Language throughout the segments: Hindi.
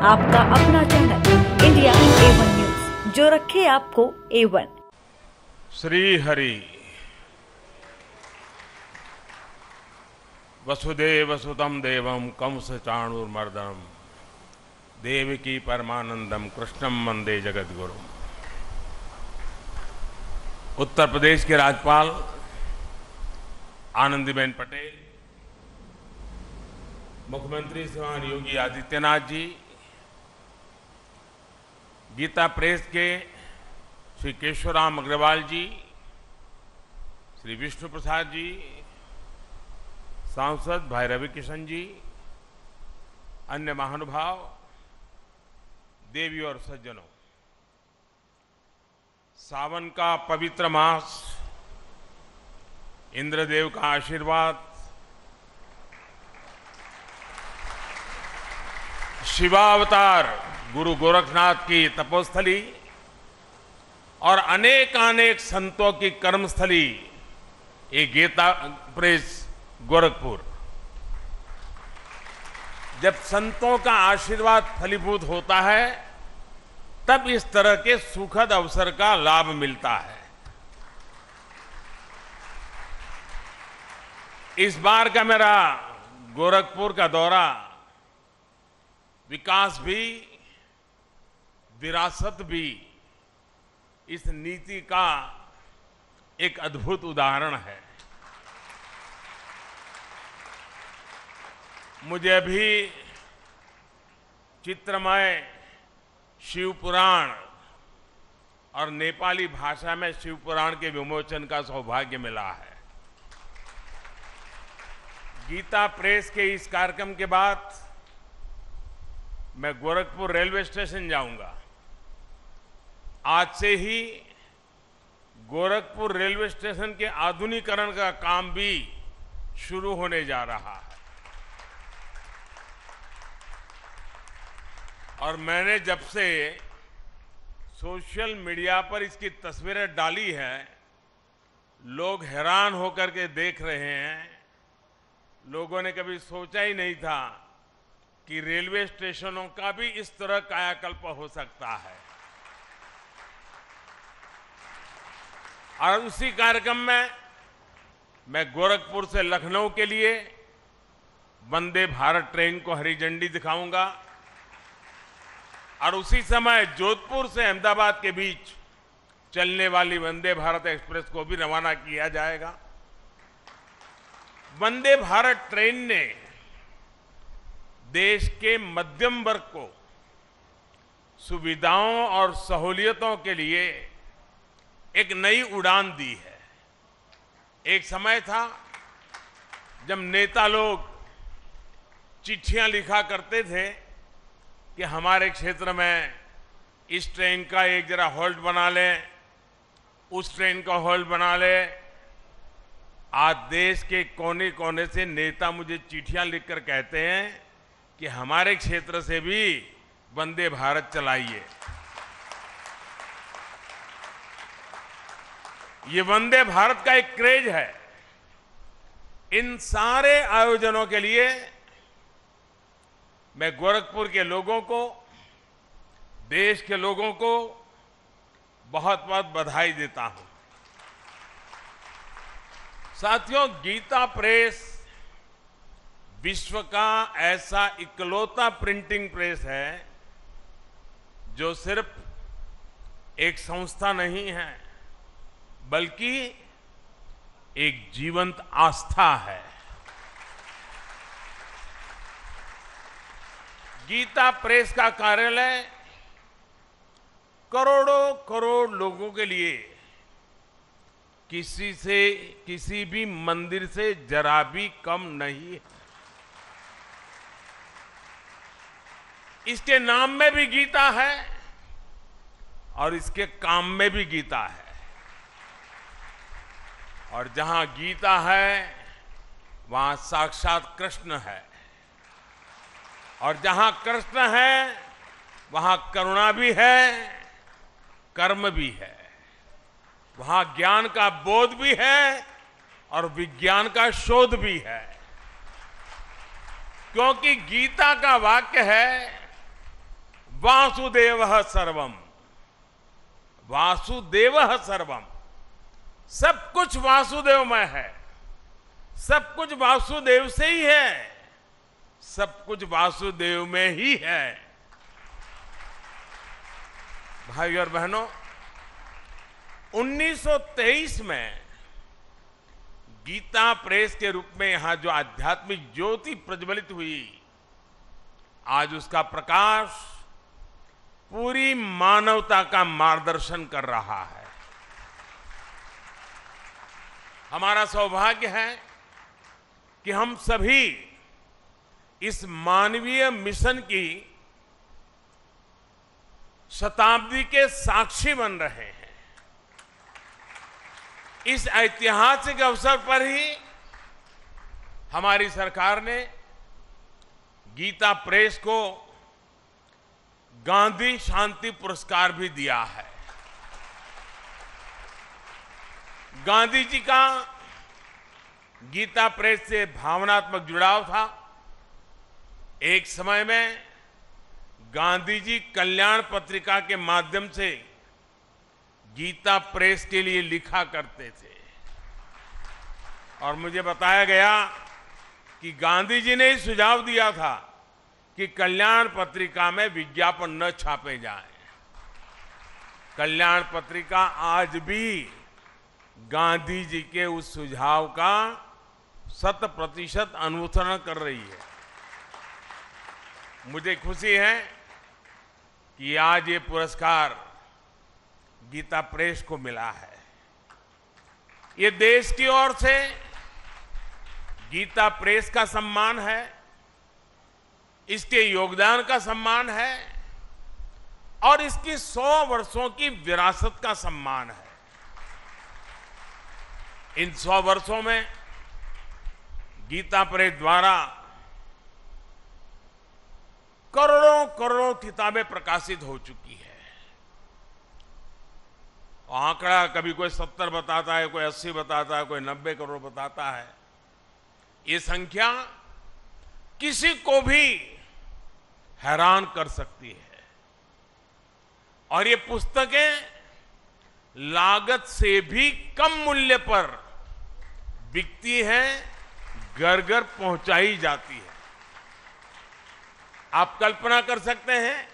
आपका अपना चैनल इंडिया A1 न्यूज, जो रखे आपको A1। श्री हरि वसुदेव सुतं देवं कंस चाणूरमर्दनम देवकी परमानंदम कृष्णम वंदे जगद्गुरुम। उत्तर प्रदेश के राज्यपाल आनंदीबेन पटेल, मुख्यमंत्री श्रीमान योगी आदित्यनाथ जी, गीता प्रेस के श्री केशवराम अग्रवाल जी, श्री विष्णु प्रसाद जी, सांसद भाई रवि किशन जी, अन्य महानुभाव, देवी और सज्जनों, सावन का पवित्र मास, इंद्रदेव का आशीर्वाद, शिवावतार गुरु गोरखनाथ की तपोस्थली और अनेकानेक संतों की कर्मस्थली ये गीता प्रेस गोरखपुर। जब संतों का आशीर्वाद फलीभूत होता है तब इस तरह के सुखद अवसर का लाभ मिलता है। इस बार का मेरा गोरखपुर का दौरा विकास भी, विरासत भी, इस नीति का एक अद्भुत उदाहरण है। मुझे अभी चित्रमय शिव पुराण और नेपाली भाषा में शिव पुराण के विमोचन का सौभाग्य मिला है। गीता प्रेस के इस कार्यक्रम के बाद मैं गोरखपुर रेलवे स्टेशन जाऊंगा। आज से ही गोरखपुर रेलवे स्टेशन के आधुनिकीकरण का काम भी शुरू होने जा रहा है। और मैंने जब से सोशल मीडिया पर इसकी तस्वीरें डाली हैं, लोग हैरान होकर के देख रहे हैं। लोगों ने कभी सोचा ही नहीं था कि रेलवे स्टेशनों का भी इस तरह कायाकल्प हो सकता है। और उसी कार्यक्रम में मैं गोरखपुर से लखनऊ के लिए वंदे भारत ट्रेन को हरी झंडी दिखाऊंगा और उसी समय जोधपुर से अहमदाबाद के बीच चलने वाली वंदे भारत एक्सप्रेस को भी रवाना किया जाएगा। वंदे भारत ट्रेन ने देश के मध्यम वर्ग को सुविधाओं और सहूलियतों के लिए एक नई उड़ान दी है। एक समय था जब नेता लोग चिट्ठियां लिखा करते थे कि हमारे क्षेत्र में इस ट्रेन का एक जरा होल्ड बना लें, उस ट्रेन का होल्ड बना लें। आज देश के कोने कोने से नेता मुझे चिट्ठियां लिखकर कहते हैं कि हमारे क्षेत्र से भी वंदे भारत चलाइए। ये वंदे भारत का एक क्रेज है। इन सारे आयोजनों के लिए मैं गोरखपुर के लोगों को, देश के लोगों को बहुत बहुत बधाई देता हूं। साथियों, गीता प्रेस विश्व का ऐसा इकलौता प्रिंटिंग प्रेस है जो सिर्फ एक संस्था नहीं है बल्कि एक जीवंत आस्था है। गीता प्रेस का कार्यालय करोड़ों करोड़ लोगों के लिए किसी भी मंदिर से जरा भी कम नहीं है। इसके नाम में भी गीता है और इसके काम में भी गीता है। और जहां गीता है वहां साक्षात कृष्ण है, और जहां कृष्ण है वहां करुणा भी है, कर्म भी है, वहां ज्ञान का बोध भी है और विज्ञान का शोध भी है। क्योंकि गीता का वाक्य है वासुदेवः सर्वम, वासुदेवः सर्वम, सब कुछ वासुदेवमय है, सब कुछ वासुदेव से ही है, सब कुछ वासुदेव में ही है। भाई और बहनों, 1923 में गीता प्रेस के रूप में यहां जो आध्यात्मिक ज्योति प्रज्वलित हुई, आज उसका प्रकाश पूरी मानवता का मार्गदर्शन कर रहा है। हमारा सौभाग्य है कि हम सभी इस मानवीय मिशन की शताब्दी के साक्षी बन रहे हैं। इस ऐतिहासिक अवसर पर ही हमारी सरकार ने गीता प्रेस को गांधी शांति पुरस्कार भी दिया है। गांधी जी का गीता प्रेस से भावनात्मक जुड़ाव था। एक समय में गांधी जी कल्याण पत्रिका के माध्यम से गीता प्रेस के लिए लिखा करते थे और मुझे बताया गया कि गांधी जी ने ही सुझाव दिया था कि कल्याण पत्रिका में विज्ञापन न छापे जाएं। कल्याण पत्रिका आज भी गांधी जी के उस सुझाव का 100% अनुसरण कर रही है। मुझे खुशी है कि आज ये पुरस्कार गीता प्रेस को मिला है। ये देश की ओर से गीता प्रेस का सम्मान है, इसके योगदान का सम्मान है और इसकी 100 वर्षों की विरासत का सम्मान है। इन 100 वर्षों में गीता प्रेस द्वारा करोड़ों करोड़ों किताबें प्रकाशित हो चुकी है। आंकड़ा कभी कोई 70 बताता है, कोई 80 बताता है, कोई 90 करोड़ बताता है। ये संख्या किसी को भी हैरान कर सकती है और ये पुस्तकें लागत से भी कम मूल्य पर बिकती हैं, घर घर पहुंचाई जाती है। आप कल्पना कर सकते हैं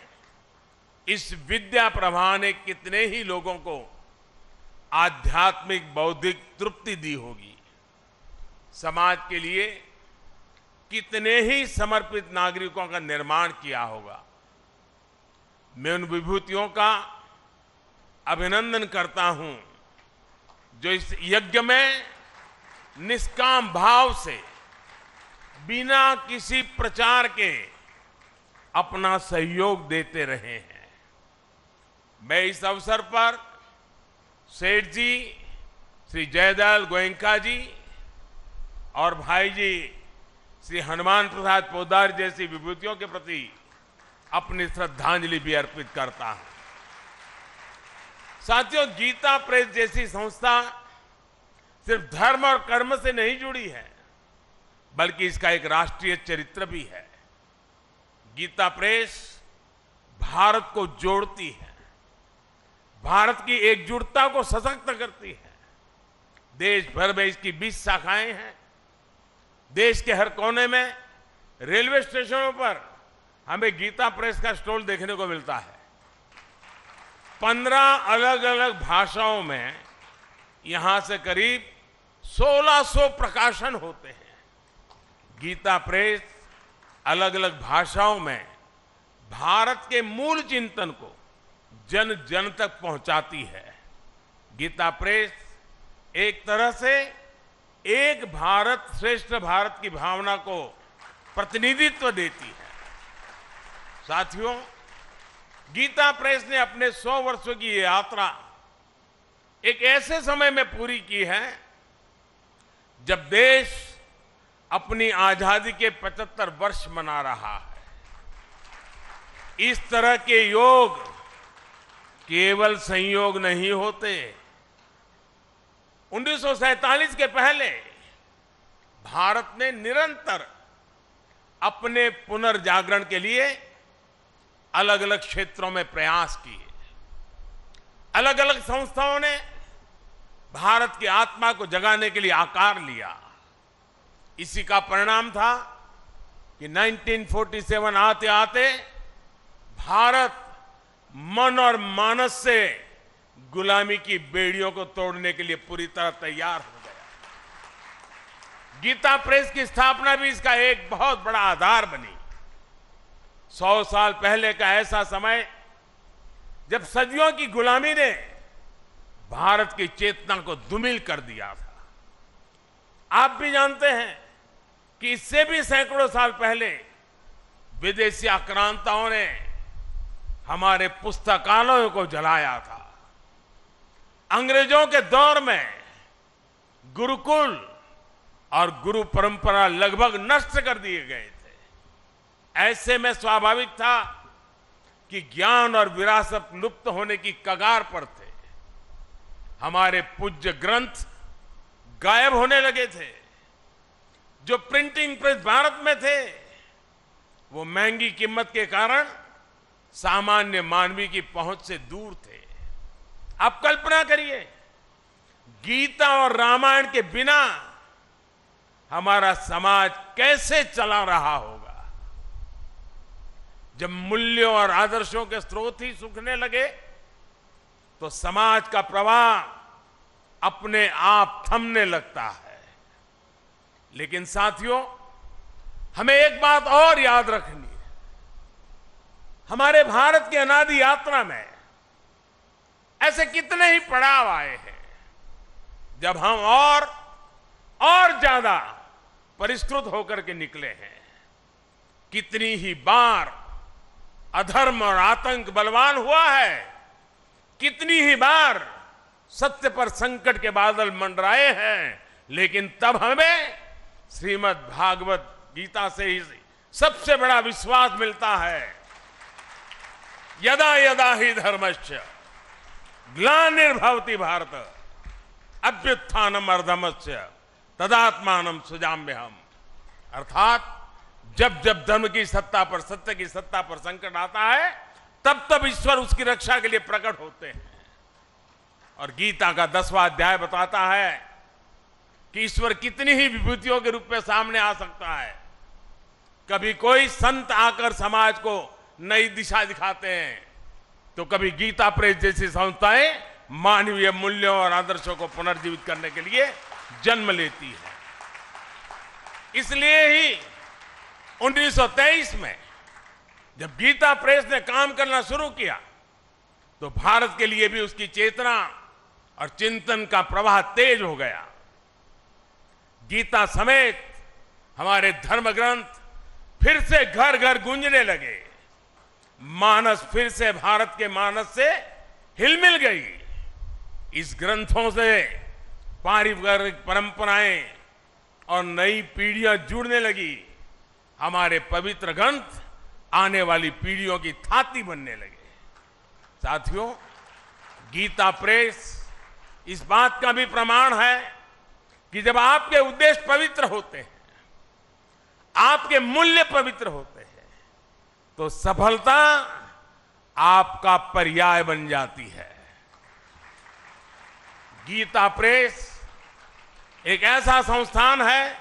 इस विद्या प्रवाह ने कितने ही लोगों को आध्यात्मिक बौद्धिक तृप्ति दी होगी, समाज के लिए कितने ही समर्पित नागरिकों का निर्माण किया होगा। मैं उन विभूतियों का अभिनंदन करता हूं जो इस यज्ञ में निष्काम भाव से बिना किसी प्रचार के अपना सहयोग देते रहे हैं। मैं इस अवसर पर सेठ जी, श्री जयदयाल गोयनका जी और भाई जी श्री हनुमान प्रसाद पोद्दार जैसी विभूतियों के प्रति अपनी श्रद्धांजलि भी अर्पित करता हूं। साथियों, गीता प्रेस जैसी संस्था सिर्फ धर्म और कर्म से नहीं जुड़ी है, बल्कि इसका एक राष्ट्रीय चरित्र भी है। गीता प्रेस भारत को जोड़ती है, भारत की एकजुटता को सशक्त करती है। देश भर में इसकी 20 शाखाएं हैं। देश के हर कोने में रेलवे स्टेशनों पर हमें गीता प्रेस का स्टॉल देखने को मिलता है। 15 अलग अलग भाषाओं में यहां से करीब 1600 प्रकाशन होते हैं। गीता प्रेस अलग अलग भाषाओं में भारत के मूल चिंतन को जन जन तक पहुंचाती है। गीता प्रेस एक तरह से एक भारत श्रेष्ठ भारत की भावना को प्रतिनिधित्व देती है। साथियों, गीता प्रेस ने अपने 100 वर्षों की ये यात्रा एक ऐसे समय में पूरी की है जब देश अपनी आजादी के 75 वर्ष मना रहा है। इस तरह के योग केवल संयोग नहीं होते। 1947 के पहले भारत ने निरंतर अपने पुनर्जागरण के लिए अलग अलग क्षेत्रों में प्रयास किए। अलग अलग संस्थाओं ने भारत की आत्मा को जगाने के लिए आकार लिया। इसी का परिणाम था कि 1947 आते आते भारत मन और मानस से गुलामी की बेड़ियों को तोड़ने के लिए पूरी तरह तैयार हो गया। गीता प्रेस की स्थापना भी इसका एक बहुत बड़ा आधार बनी। 100 साल पहले का ऐसा समय जब सदियों की गुलामी ने भारत की चेतना को धूमिल कर दिया था। आप भी जानते हैं कि इससे भी सैकड़ों साल पहले विदेशी आक्रांताओं ने हमारे पुस्तकालयों को जलाया था। अंग्रेजों के दौर में गुरुकुल और गुरु परंपरा लगभग नष्ट कर दिए गए थे। ऐसे में स्वाभाविक था कि ज्ञान और विरासत लुप्त होने की कगार पर थे। हमारे पूज्य ग्रंथ गायब होने लगे थे। जो प्रिंटिंग प्रेस भारत में थे वो महंगी कीमत के कारण सामान्य मानवी की पहुंच से दूर थे। आप कल्पना करिए, गीता और रामायण के बिना हमारा समाज कैसे चला रहा होगा। जब मूल्यों और आदर्शों के स्रोत ही सूखने लगे तो समाज का प्रवाह अपने आप थमने लगता है। लेकिन साथियों, हमें एक बात और याद रखनी है। हमारे भारत की अनादि यात्रा में ऐसे कितने ही पड़ाव आए हैं जब हम और ज्यादा परिष्कृत होकर के निकले हैं। कितनी ही बार अधर्म और आतंक बलवान हुआ है। कितनी ही बार सत्य पर संकट के बादल मंडराए हैं। लेकिन तब हमें श्रीमद् भागवत गीता से ही सबसे बड़ा विश्वास मिलता है। यदा यदा ही धर्मस्य ग्लानिर्भवति भारत अभ्युत्थानम अधर्मस्य तदात्मानं सृजाम्यहम्। अर्थात जब जब धर्म की सत्ता पर, सत्य की सत्ता पर संकट आता है तब तब ईश्वर उसकी रक्षा के लिए प्रकट होते हैं। और गीता का 10वां अध्याय बताता है कि ईश्वर कितनी ही विभूतियों के रूप में सामने आ सकता है। कभी कोई संत आकर समाज को नई दिशा दिखाते हैं तो कभी गीता प्रेस जैसी संस्थाएं मानवीय मूल्यों और आदर्शों को पुनर्जीवित करने के लिए जन्म लेती है। इसलिए ही 1923 में जब गीता प्रेस ने काम करना शुरू किया तो भारत के लिए भी उसकी चेतना और चिंतन का प्रवाह तेज हो गया। गीता समेत हमारे धर्म ग्रंथ फिर से घर घर गूंजने लगे। मानस फिर से भारत के मानस से हिलमिल गई। इस ग्रंथों से पारिवारिक परंपराएं और नई पीढ़ियां जुड़ने लगी। हमारे पवित्र ग्रंथ आने वाली पीढ़ियों की थाती बनने लगे। साथियों, गीता प्रेस इस बात का भी प्रमाण है कि जब आपके उद्देश्य पवित्र होते हैं, आपके मूल्य पवित्र होते हैं, तो सफलता आपका पर्याय बन जाती है। गीता प्रेस एक ऐसा संस्थान है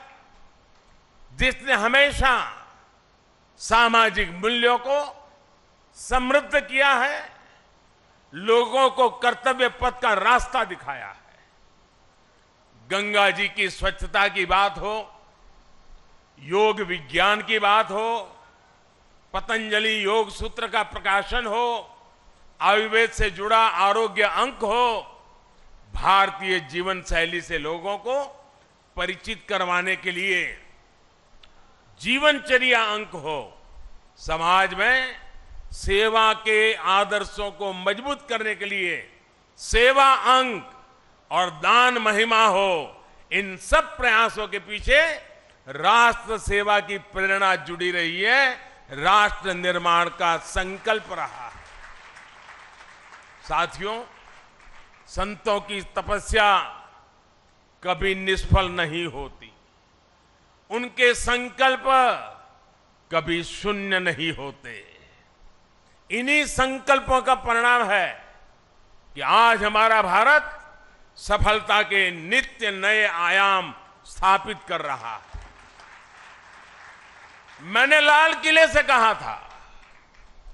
जिसने हमेशा सामाजिक मूल्यों को समृद्ध किया है, लोगों को कर्तव्य पथ का रास्ता दिखाया है। गंगा जी की स्वच्छता की बात हो, योग विज्ञान की बात हो, पतंजलि योग सूत्र का प्रकाशन हो, आयुर्वेद से जुड़ा आरोग्य अंक हो, भारतीय जीवन शैली से लोगों को परिचित करवाने के लिए जीवनचर्या अंक हो, समाज में सेवा के आदर्शों को मजबूत करने के लिए सेवा अंक और दान महिमा हो, इन सब प्रयासों के पीछे राष्ट्र सेवा की प्रेरणा जुड़ी रही है, राष्ट्र निर्माण का संकल्प रहा है। साथियों, संतों की तपस्या कभी निष्फल नहीं होती, उनके संकल्प कभी शून्य नहीं होते। इन्हीं संकल्पों का परिणाम है कि आज हमारा भारत सफलता के नित्य नए आयाम स्थापित कर रहा है। मैंने लाल किले से कहा था,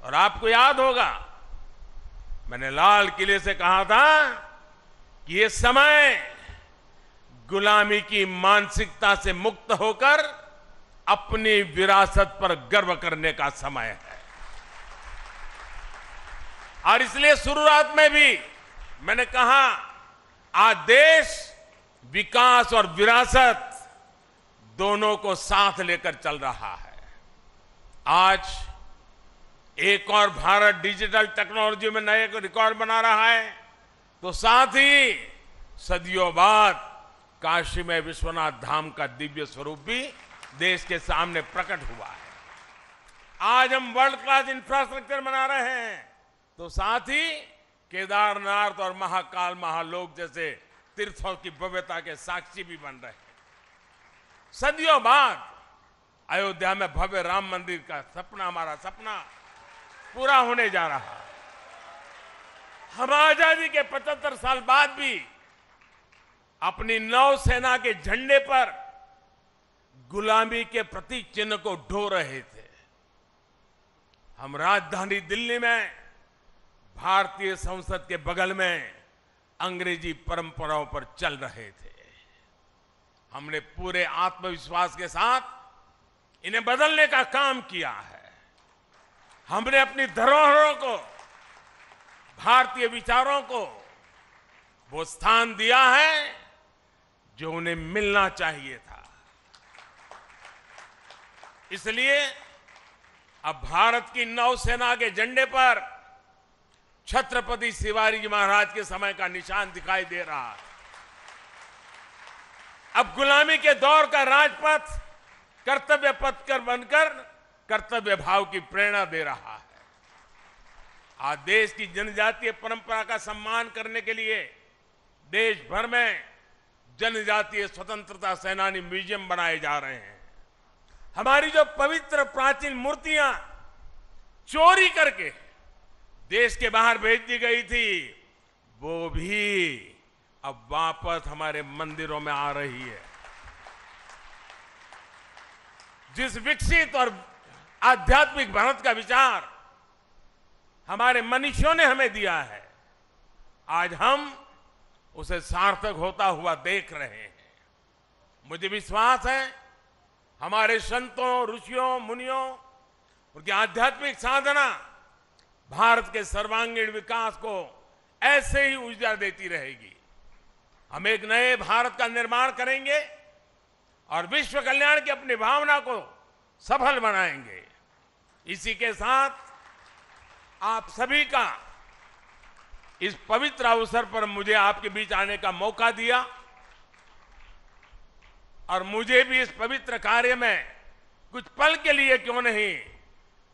और आपको याद होगा, मैंने लाल किले से कहा था कि ये समय गुलामी की मानसिकता से मुक्त होकर अपनी विरासत पर गर्व करने का समय है। और इसलिए शुरुआत में भी मैंने कहा, आज देश विकास और विरासत दोनों को साथ लेकर चल रहा है। आज एक और भारत डिजिटल टेक्नोलॉजी में नए रिकॉर्ड बना रहा है, तो साथ ही सदियों बाद काशी में विश्वनाथ धाम का दिव्य स्वरूप भी देश के सामने प्रकट हुआ है। आज हम वर्ल्ड क्लास इंफ्रास्ट्रक्चर बना रहे हैं, तो साथ ही केदारनाथ और महाकाल महालोक जैसे तीर्थों की भव्यता के साक्षी भी बन रहे हैं। सदियों बाद अयोध्या में भव्य राम मंदिर का सपना, हमारा सपना पूरा होने जा रहा है। हम आजादी के 75 साल बाद भी अपनी नौसेना के झंडे पर गुलामी के प्रतीक चिन्ह को ढो रहे थे। हम राजधानी दिल्ली में भारतीय संसद के बगल में अंग्रेजी परंपराओं पर चल रहे थे। हमने पूरे आत्मविश्वास के साथ इन्हें बदलने का काम किया है। हमने अपनी धरोहरों को, भारतीय विचारों को वो स्थान दिया है जो उन्हें मिलना चाहिए था। इसलिए अब भारत की नौसेना के झंडे पर छत्रपति शिवाजी महाराज के समय का निशान दिखाई दे रहा है। अब गुलामी के दौर का राजपथ कर्तव्य पथ कर बनकर कर्तव्य भाव की प्रेरणा दे रहा है। आज देश की जनजातीय परंपरा का सम्मान करने के लिए देश भर में जनजातीय स्वतंत्रता सेनानी म्यूजियम बनाए जा रहे हैं। हमारी जो पवित्र प्राचीन मूर्तियां चोरी करके देश के बाहर भेज दी गई थी, वो भी अब वापस हमारे मंदिरों में आ रही है। जिस विकसित और आध्यात्मिक भारत का विचार हमारे मनीषियों ने हमें दिया है, आज हम उसे सार्थक होता हुआ देख रहे हैं। मुझे विश्वास है हमारे संतों, ऋषियों, मुनियों, उनकी आध्यात्मिक साधना भारत के सर्वांगीण विकास को ऐसे ही ऊर्जा देती रहेगी। हम एक नए भारत का निर्माण करेंगे और विश्व कल्याण की अपनी भावना को सफल बनाएंगे। इसी के साथ आप सभी का इस पवित्र अवसर पर मुझे आपके बीच आने का मौका दिया और मुझे भी इस पवित्र कार्य में कुछ पल के लिए क्यों नहीं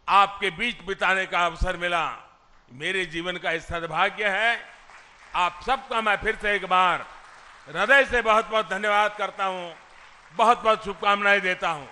आपके बीच बिताने का अवसर मिला। मेरे जीवन का सद्भाग्य है। आप सबका मैं फिर से एक बार हृदय से बहुत बहुत धन्यवाद करता हूं, बहुत बहुत शुभकामनाएं देता हूं।